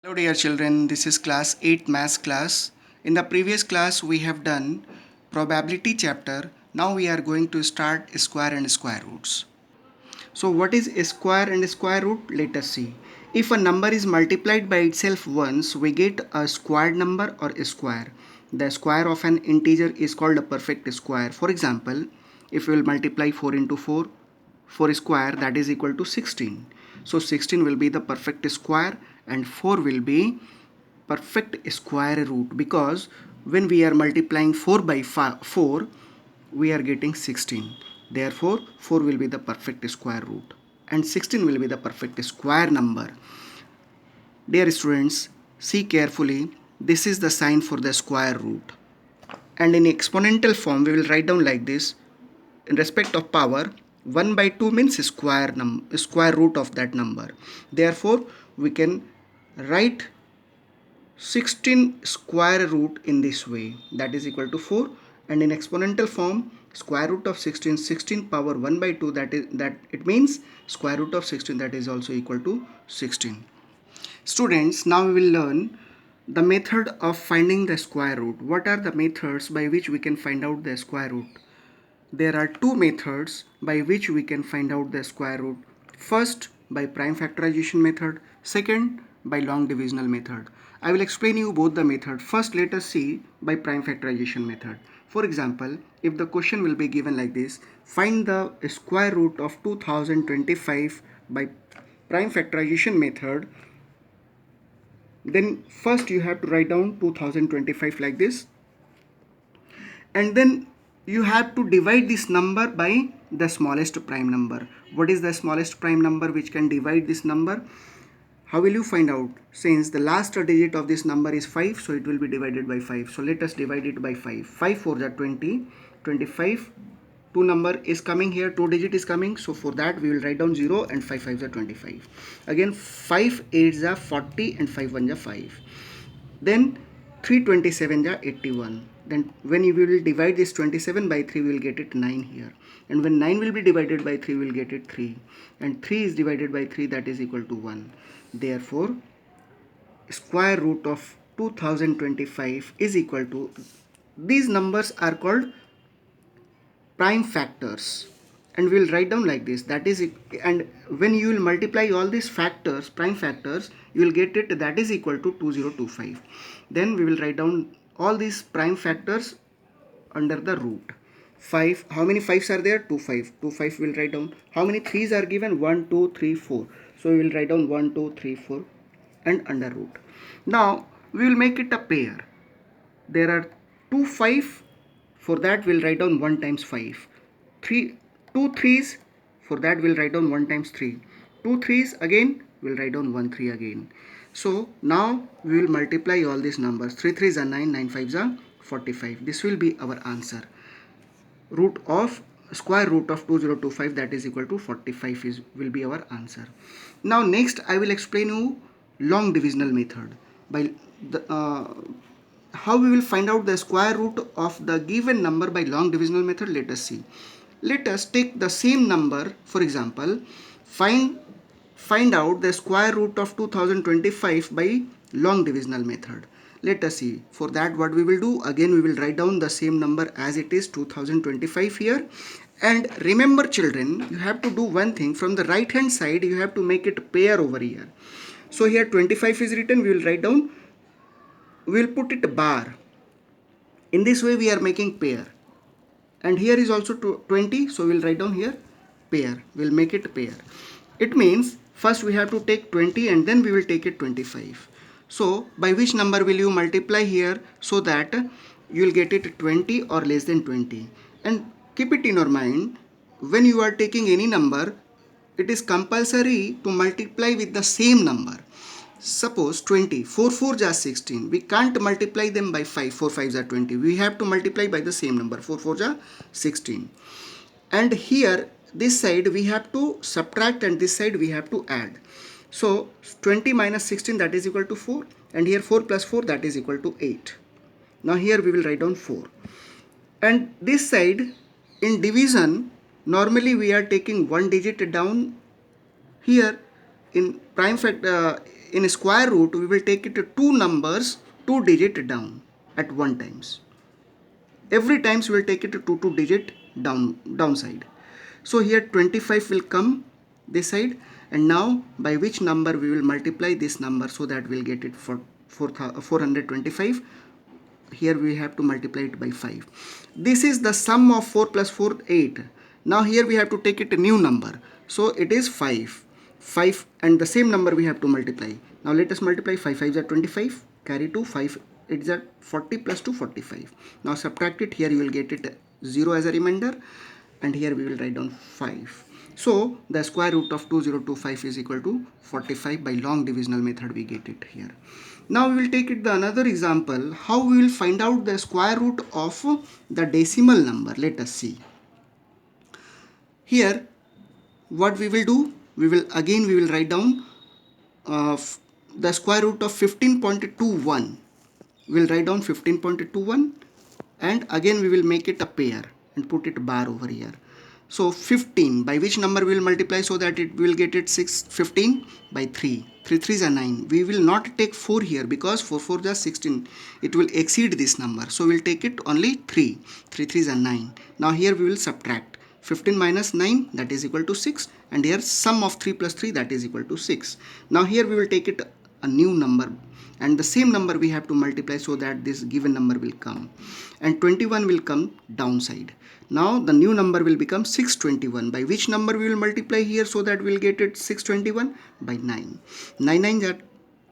Hello dear children, this is class 8 maths class. In the previous class we have done probability chapter. Now we are going to start square and square roots. So what is a square and a square root? Let us see. If a number is multiplied by itself once, we get a squared number or a square. The square of an integer is called a perfect square. For example, if we will multiply 4 into 4, 4 square, that is equal to 16. So 16 will be the perfect square and 4 will be perfect square root, because when we are multiplying 4 by 4 we are getting 16. Therefore 4 will be the perfect square root and 16 will be the perfect square number. Dear students, see carefully. This is the sign for the square root, and in exponential form we will write down like this. In respect of power, 1 by 2 means square root of that number. Therefore we can write 16 square root in this way, that is equal to 4, and in exponential form square root of 16, 16 power 1 by 2, that it means square root of 16, that is also equal to 16. Students, now we will learn the method of finding the square root. What are the methods by which we can find out the square root? There are two methods by which we can find out the square root. First, by prime factorization method. Second, by long divisional method. I will explain you both the method. First, let us see by prime factorization method. For example, if the question will be given like this, find the square root of 2025 by prime factorization method, then first you have to write down 2025 like this, and then you have to divide this number by the smallest prime number. What is the smallest prime number which can divide this number? How will you find out? Since the last digit of this number is 5, so it will be divided by 5. So let us divide it by 5. 5 4 the 20, 25. 2 number is coming here, 2 digit is coming. So for that we will write down 0 and 5 5 the 25. Again 5 8 the 40 and 5 1 the 5. Then 327 ja 81. Then when you will divide this 27 by 3, we will get it 9 here. And when 9 will be divided by 3, we will get it 3. And 3 is divided by 3, that is equal to 1. Therefore, square root of 2025 is equal to, these numbers are called prime factors, and we will write down like this, that is it. And when you will multiply all these factors, prime factors, you will get it, that is equal to 2025. Then we will write down all these prime factors under the root. 5, how many 5s are there? 2 5, 2 5 we will write down. How many 3s are given? 1 2 3 4, so we will write down 1 2 3 4 and under root. Now we will make it a pair. There are 2 5, for that we'll write down 1 times 5. 3 2 3s, for that we'll write down 1 times 3. 2 3s again, we'll write down 1 3 again. So now we will multiply all these numbers. 3 3s are 9, 9 5s are 45. This will be our answer. Root of square root of 2025, that is equal to 45 will be our answer. Now next I will explain you long divisional method. By the how we will find out the square root of the given number by long divisional method, let us see. Let us take the same number. For example, find out the square root of 2025 by long divisional method. Let us see. For that what we will do, again we will write down the same number as it is, 2025 here. And remember children, you have to do one thing. From the right hand side you have to make it pair over here. So here 25 is written, we will write down, we will put it bar. In this way we are making pair. And here is also 20, so we will write down here pair. We will make it pair. It means first we have to take 20 and then we will take it 25. So by which number will you multiply here, so that you will get it 20 or less than 20. And keep it in your mind, when you are taking any number, it is compulsory to multiply with the same number. Suppose 20, 4 4s are 16. We can't multiply them by 5, 4 5s are 20. We have to multiply by the same number, 4 4s are 16. And here, this side we have to subtract and this side we have to add. So 20 minus 16, that is equal to 4. And here 4 plus 4, that is equal to 8. Now here we will write down 4. And this side, in division, normally we are taking one digit down. Here in in square root we will take it to two numbers, two digit down at one times. Every times we will take it to two digit downside. So here 25 will come this side, and now by which number we will multiply this number so that we'll get it for 425. Here we have to multiply it by 5. This is the sum of 4 plus 4, 8. Now here we have to take it a new number. So it is 5. 5 and the same number we have to multiply. Now let us multiply 5 5s are 25. Carry 2, 5 it's at 40 plus 2, 45. Now subtract it. Here you will get it 0 as a remainder, and here we will write down 5. So the square root of 2025 is equal to 45. By long divisional method we get it here. Now we will take it the another example, how we will find out the square root of the decimal number. Let us see. Here what we will do, we will write down the square root of 15.21. we will write down 15.21, and again we will make it a pair and put it bar over here. So 15, by which number we will multiply so that it will get it 15 by 3. 3 3s are 9. We will not take 4 here because 4 4 is 16. It will exceed this number. So we will take it only 3. 3 3s are 9. Now here we will subtract. 15 minus 9, that is equal to 6, and here sum of 3 plus 3, that is equal to 6. Now here we will take it a new number, and the same number we have to multiply so that this given number will come, and 21 will come downside. Now the new number will become 621. By which number we will multiply here so that we will get it 621? By 9. 9 9 are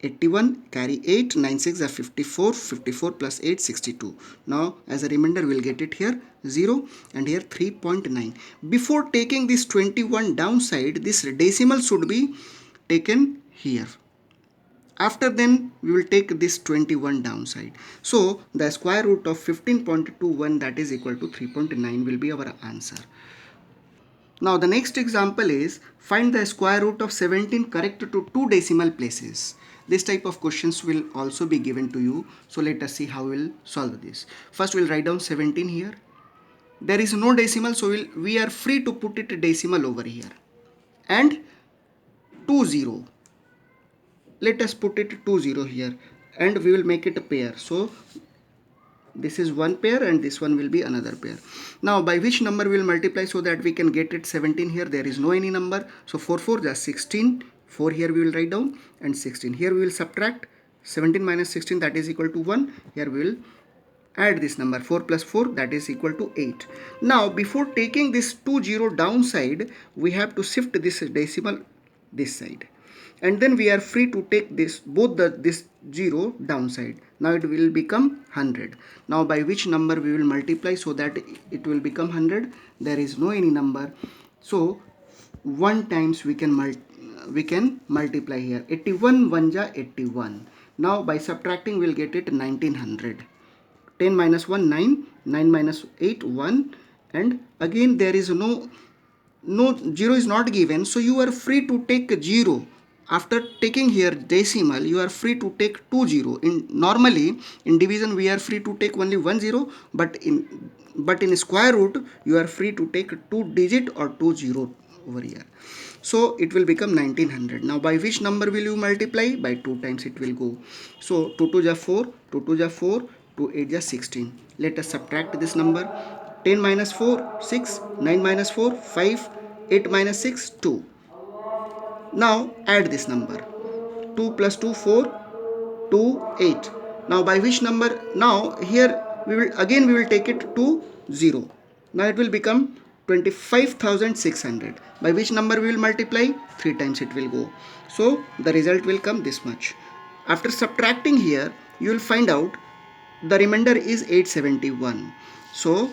81, carry 8, 9 6 are 54, 54 plus 8, 62. Now as a remainder we will get it here 0, and here 3.9. Before taking this 21 downside, this decimal should be taken here. After then we will take this 21 downside. So the square root of 15.21, that is equal to 3.9 will be our answer. Now the next example is find the square root of 17 correct to two decimal places. This type of questions will also be given to you. So let us see how we will solve this. First we will write down 17 here. There is no decimal, so we are free to put it decimal over here. And 20. Let us put it 20 here, and we will make it a pair. So this is one pair and this one will be another pair. Now by which number we will multiply so that we can get it 17 here? There is no any number. So 4 4 just 16. 4 here we will write down, and 16. Here we will subtract 17 minus 16, that is equal to 1. Here we will add this number 4 plus 4, that is equal to 8. Now before taking this 20 downside, we have to shift this decimal this side, and then we are free to take this this 0 downside. Now it will become 100. Now by which number we will multiply so that it will become 100? There is no any number, so 1 times we can multiply here. 81 1 ja 81. Now by subtracting we will get it 1900. 10 minus 1 9, 9 minus 8 1, and again there is no 0 is not given, so you are free to take 0. After taking here decimal, you are free to take 20. Normally in division we are free to take only 10, but in square root you are free to take 2 digit or 20 over here. So it will become 1900. Now by which number will you multiply? By 2 times it will go. So 2 2 ja 4, 2 2 ja 4, 2 8 ja 16. Let us subtract this number. 10 minus 4 6, 9 minus 4 5, 8 minus 6 2. Now add this number. 2 plus 2 4, 2 8. Now by which number? Now here we will take it to 0. Now it will become 25,600. By which number we will multiply? 3 times it will go. So the result will come this much. After subtracting here, you will find out the remainder is 871. So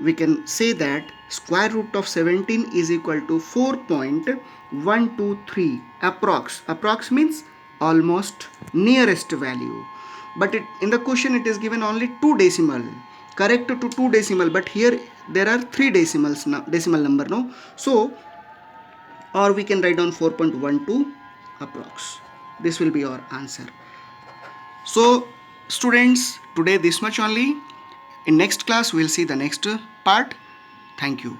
we can say that square root of 17 is equal to 4.123 approx. Approx means almost nearest value. But in the question it is given only 2 decimal. Correct to 2 decimal, but here there are 3 decimals now, decimal number no. So or we can write down 4.12 approx. This will be our answer. So students, today this much only. In next class we will see the next part. Thank you.